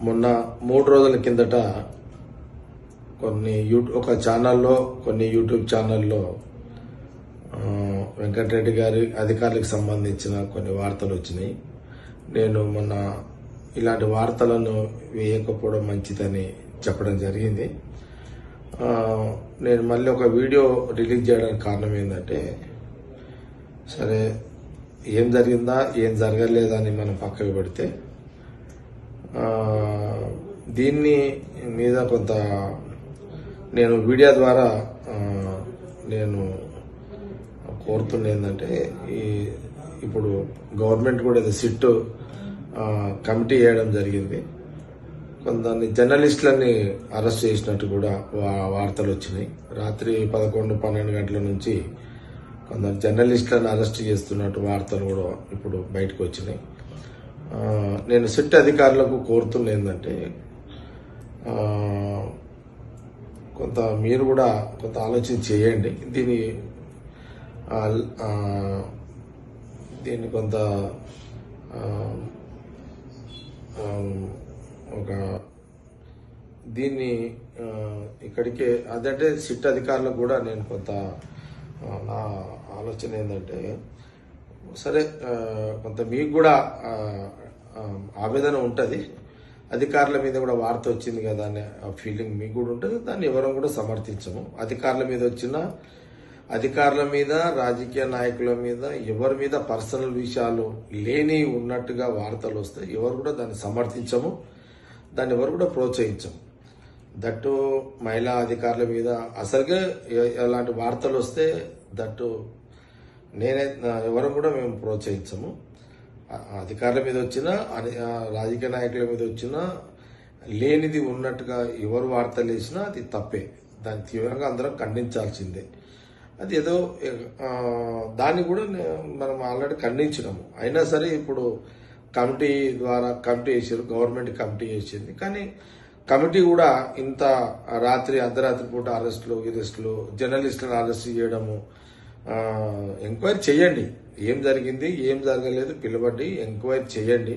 మొన్న 3 రోజుల కిందట ఒక ఛానల్లో కొన్ని యూట్యూబ్ ఛానల్లో వెంకటరెడ్డి గారి అధికారులకు సంబంధించిన కొన్ని వార్తలు వచ్చినాయి. నేను మొన్న ఇలాంటి వార్తలను వేయకపోవడం మంచిదని చెప్పడం జరిగింది. నేను మళ్ళీ ఒక వీడియో రిలీజ్ చేయడానికి కారణం ఏంటంటే, సరే ఏం జరిగిందా ఏం జరగలేదని మనం పక్కకు పెడితే దీన్ని మీద కొంత నేను వీడియో ద్వారా నేను కోరుతున్న ఏంటంటే, ఇప్పుడు గవర్నమెంట్ కూడా సిట్ కమిటీ వేయడం జరిగింది. కొందరిని జర్నలిస్టులని అరెస్ట్ చేసినట్టు కూడా వార్తలు వచ్చినాయి. రాత్రి 11-12 గంటల నుంచి కొందరు జర్నలిస్టులను అరెస్ట్ చేస్తున్నట్టు వార్తలు కూడా ఇప్పుడు బయటకు వచ్చినాయి. నేను సిట్ అధికారులకు కోరుతున్న ఏంటంటే, కొంత మీరు కూడా కొంత ఆలోచన చేయండి. దీన్ని కొంత దీన్ని ఇక్కడికే అదంటే సిట్ అధికారులకు కూడా నేను కొంత నా ఆలోచన ఏంటంటే, సరే కొంత మీకు కూడా ఆవేదన ఉంటుంది, అధికారుల మీద కూడా వార్త వచ్చింది కదా అనే ఫీలింగ్ మీకు కూడా ఉంటుంది. దాన్ని ఎవరం కూడా సమర్థించము. అధికారుల మీద రాజకీయ నాయకుల మీద ఎవరి మీద పర్సనల్ విషయాలు లేని ఉన్నట్టుగా వార్తలు వస్తాయి. ఎవరు కూడా దాన్ని సమర్థించము, దాన్ని ఎవరు కూడా ప్రోత్సహించము. దట్టు మహిళా అధికారుల మీద అసలుగా ఎలాంటి వార్తలు వస్తే దట్టు ఎవరు కూడా మేము ప్రోత్సహించము. అధికారుల మీద వచ్చినా రాజకీయ నాయకుల మీద వచ్చినా లేనిది ఉన్నట్టుగా ఎవరు వార్తలు వేసినా అది తప్పే. దాన్ని తీవ్రంగా అందరం ఖండించాల్సిందే. అది ఏదో దాన్ని కూడా మనం ఆల్రెడీ ఖండించినాము. అయినా సరే ఇప్పుడు కమిటీ ద్వారా కమిటీ వేసారు, గవర్నమెంట్ కమిటీ వేసింది. కానీ కమిటీ కూడా ఇంత అర్ధరాత్రి పూట అరెస్టులు జర్నలిస్టులను అరెస్ట్ చేయడము, ఎంక్వైరీ చేయండి. ఏం జరిగింది ఏం జరగలేదు పిలవండి, ఎంక్వైరీ చేయండి.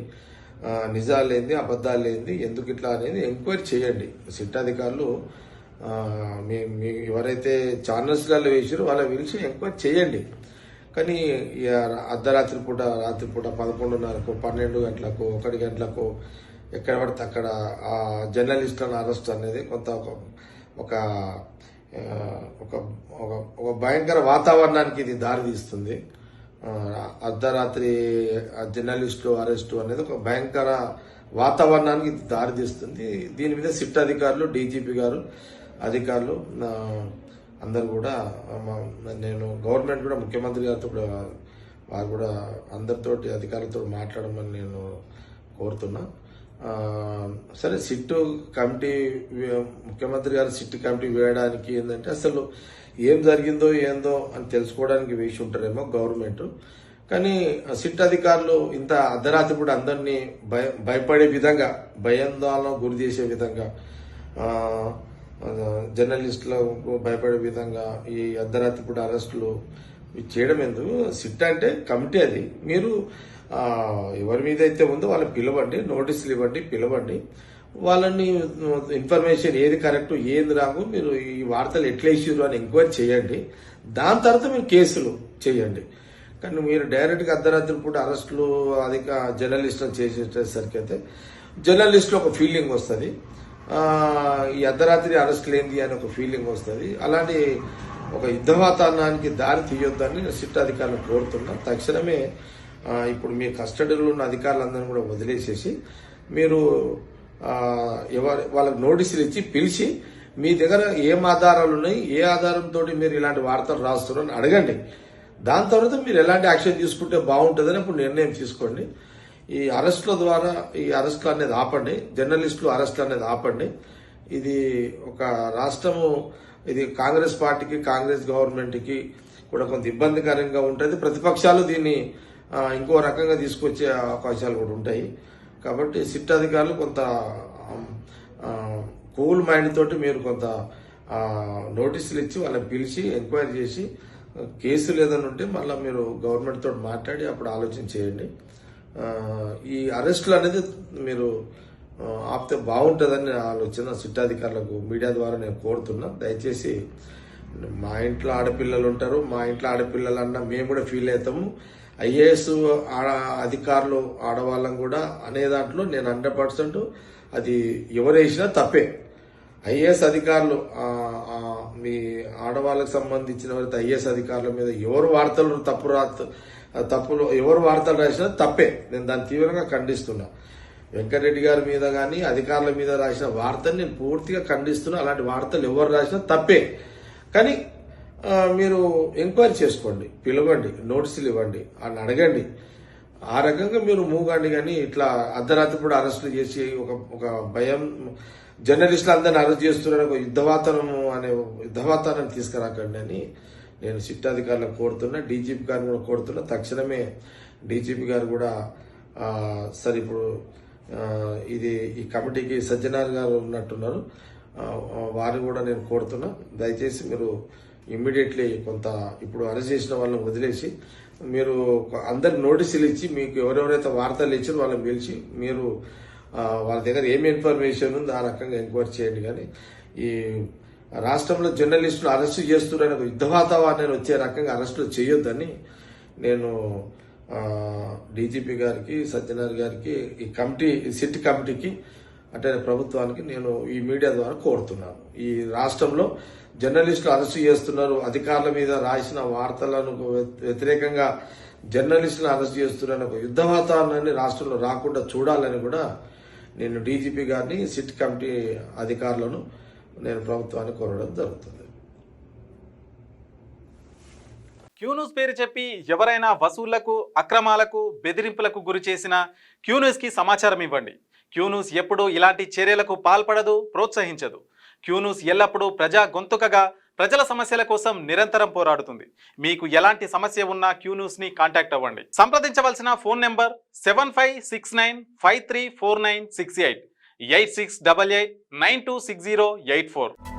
నిజాలేంది అబద్ధాలేంది ఎందుకు ఇట్లా అనేది ఎంక్వైరీ చేయండి. సిట్ అధికారులు ఎవరైతే ఛానల్స్లలో వేసారో వాళ్ళ పిలిచి ఎంక్వైరీ చేయండి. కానీ రాత్రి పూట 11:30కు 12 గంటలకు 1 గంటలకు ఎక్కడ పడితే అక్కడ ఆ జర్నలిస్టులను అరెస్ట్ అనేది కొంత ఒక భయంకర వాతావరణానికి ఇది దారితీస్తుంది. అర్ధరాత్రి జర్నలిస్టులు అరెస్టు అనేది ఒక భయంకర వాతావరణానికి ఇది దారితీస్తుంది. దీని మీద సిట్ అధికారులు, డీజీపీ గారు అధికారులు అందరు కూడా నేను గవర్నమెంట్ కూడా ముఖ్యమంత్రి గారితో కూడా వారు కూడా అందరితోటి అధికారులతో మాట్లాడమని నేను కోరుతున్నా. సరే సిట్ కమిటీ ముఖ్యమంత్రి గారు సిట్ కమిటీ వేయడానికి ఏంటంటే, అసలు ఏం జరిగిందో ఏందో అని తెలుసుకోవడానికి వేసి ఉంటారేమో గవర్నమెంట్. కానీ సిట్ అధికారులు ఇంత అర్ధరాత్రి కూడా అందరినీ భయపడే విధంగా భయాందోళన గురి చేసే విధంగా జర్నలిస్టులకు భయపడే విధంగా ఈ అర్ధరాత్రి కూడా అరెస్టులు చేయడం ఎందుకు? సిట్ అంటే కమిటీ, అది మీరు ఎవరి మీద అయితే ఉందో వాళ్ళని పిలవండి, నోటీసులు ఇవ్వండి, పిలవండి. వాళ్ళని ఇన్ఫర్మేషన్ ఏది కరెక్ట్ ఏది రాంగు మీరు ఈ వార్తలు ఎట్లా ఇష్యూరు అని ఎంక్వైరీ చేయండి. దాని తర్వాత మీరు కేసులు చేయండి. కానీ మీరు డైరెక్ట్గా అర్ధరాత్రి పూట అరెస్టులు జర్నలిస్టులను చేసేసరికి అయితే జర్నలిస్టులు ఒక ఫీలింగ్ వస్తుంది, ఈ అర్ధరాత్రి అరెస్టులు ఏంది అని ఒక ఫీలింగ్ వస్తుంది. అలాంటి ఒక యుద్ధ వాతావరణానికి దారి తీయొద్దని సిట్ అధికారులు కోరుతున్నా. తక్షణమే ఇప్పుడు మీ కస్టడీలో ఉన్న అధికారులందరినీ కూడా వదిలేసేసి మీరు వాళ్ళకి నోటీసులు ఇచ్చి పిలిచి మీ దగ్గర ఏం ఆధారాలు ఉన్నాయి, ఏ ఆధారంతో మీరు ఇలాంటి వార్తలు రాస్తున్నారని అడగండి. దాని తర్వాత మీరు ఎలాంటి యాక్షన్ తీసుకుంటే బాగుంటుందని ఇప్పుడు నిర్ణయం తీసుకోండి. ఈ అరెస్టుల ద్వారా ఈ అరెస్టులు అనేది ఆపండి, జర్నలిస్టులు అరెస్టులు అనేది ఆపండి. ఇది ఒక రాష్ట్రము, ఇది కాంగ్రెస్ పార్టీకి కాంగ్రెస్ గవర్నమెంట్కి కూడా కొంత ఇబ్బందికరంగా ఉంటుంది. ప్రతిపక్షాలు దీన్ని ఇంకో రకంగా తీసుకొచ్చే అవకాశాలు కూడా ఉంటాయి. కాబట్టి సిట్ అధికారులు కొంత కూల్ మైండ్ తోటి మీరు కొంత నోటీసులు ఇచ్చి వాళ్ళని పిలిచి ఎంక్వైరీ చేసి కేసులు ఏదైనా ఉంటే మళ్ళీ మీరు గవర్నమెంట్ తోటి మాట్లాడి అప్పుడు ఆలోచన చేయండి. ఈ అరెస్టులు అనేది మీరు ఆపితే బాగుంటుందని నా ఆలోచన. సిట్టాధికారులకు మీడియా ద్వారా నేను కోరుతున్నా, దయచేసి మా ఇంట్లో ఆడపిల్లలు ఉంటారు, మా ఇంట్లో ఆడపిల్లలన్నా మేము కూడా ఫీల్ అవుతాము. ఐఏఎస్ అధికారులు ఆడవాళ్ళం కూడా అనే దాంట్లో నేను 100% అది ఎవరు వేసినా తప్పే. ఐఏఎస్ అధికారులు మీ ఆడవాళ్ళకు సంబంధించిన ఐఏఎస్ అధికారుల మీద ఎవరు వార్తలు తప్పులు ఎవరు వార్తలు రాసినా తప్పే. నేను దాన్ని తీవ్రంగా ఖండిస్తున్నా. వెంకటరెడ్డి గారి మీద కానీ అధికారుల మీద రాసిన వార్తని నేను పూర్తిగా ఖండిస్తున్నా. అలాంటి వార్తలు ఎవరు రాసినా తప్పే. కానీ మీరు ఎంక్వైరీ చేసుకోండి, పిలవండి, నోటీసులు ఇవ్వండి, అని అడగండి. ఆ రకంగా మీరు మూగండి. కానీ ఇట్లా అర్ధరాత్రి కూడా అరెస్టులు చేసి ఒక భయం, జర్నలిస్టులు అందరిని అరెస్ట్ చేస్తున్నారు, ఒక యుద్ధవాతావరణం తీసుకురాకండి అని నేను సిట్టాధికారులకు కోరుతున్నా. డీజీపీ గారిని కూడా కోరుతున్నా. తక్షణమే డీజీపీ గారు కూడా సరే ఇప్పుడు ఈ కమిటీకి సజ్జనార్ గారు ఉన్నట్టున్నారు, వారిని కూడా నేను కోరుతున్నా. దయచేసి మీరు ఇమ్మీడియట్లీ కొంత ఇప్పుడు అరెస్ట్ చేసిన వాళ్ళని వదిలేసి మీరు అందరికి నోటీసులు ఇచ్చి మీకు ఎవరెవరైతే వార్తలు ఇచ్చారో వాళ్ళని పిలిచి మీరు వాళ్ళ దగ్గర ఏమి ఇన్ఫర్మేషన్ ఉందో ఆ రకంగా ఎంక్వైరీ చేయండి. కానీ ఈ రాష్ట్రంలో జర్నలిస్టులు అరెస్టు చేస్తున్నారని ఒక యుద్ధ వాతావరణాన్ని వచ్చే రకంగా అరెస్టులు చేయొద్దని నేను డీజీపీ గారికి, సజ్జనార్ గారికి, ఈ కమిటీ, సిట్ కమిటీకి అంటే ప్రభుత్వానికి నేను ఈ మీడియా ద్వారా కోరుతున్నాను. ఈ రాష్ట్రంలో జర్నలిస్టులు అరెస్టు చేస్తున్నారు, అధికారుల మీద రాసిన వార్తలను వ్యతిరేకంగా జర్నలిస్టులను అరెస్ట్ చేస్తున్నారని ఒక యుద్ధ వాతావరణాన్ని రాష్ట్రంలో రాకుండా చూడాలని కూడా నేను డీజీపీ గారిని, సిట్ కమిటీ అధికారులను నేను ప్రభుత్వాన్ని కోరడం జరుగుతుంది. క్యూన్యూస్ పేరు చెప్పి ఎవరైనా వసూళ్లకు, అక్రమాలకు, బెదిరింపులకు గురి చేసిన క్యూన్యూస్కి సమాచారం ఇవ్వండి. క్యూన్యూస్ ఎప్పుడూ ఇలాంటి చర్యలకు పాల్పడదు, ప్రోత్సహించదు. క్యూన్యూస్ ఎల్లప్పుడూ ప్రజా గొంతుకగా ప్రజల సమస్యల కోసం నిరంతరం పోరాడుతుంది. మీకు ఎలాంటి సమస్య ఉన్నా క్యూన్యూస్ని కాంటాక్ట్ అవ్వండి. సంప్రదించవలసిన ఫోన్ నెంబర్ 7569534968 8688926084.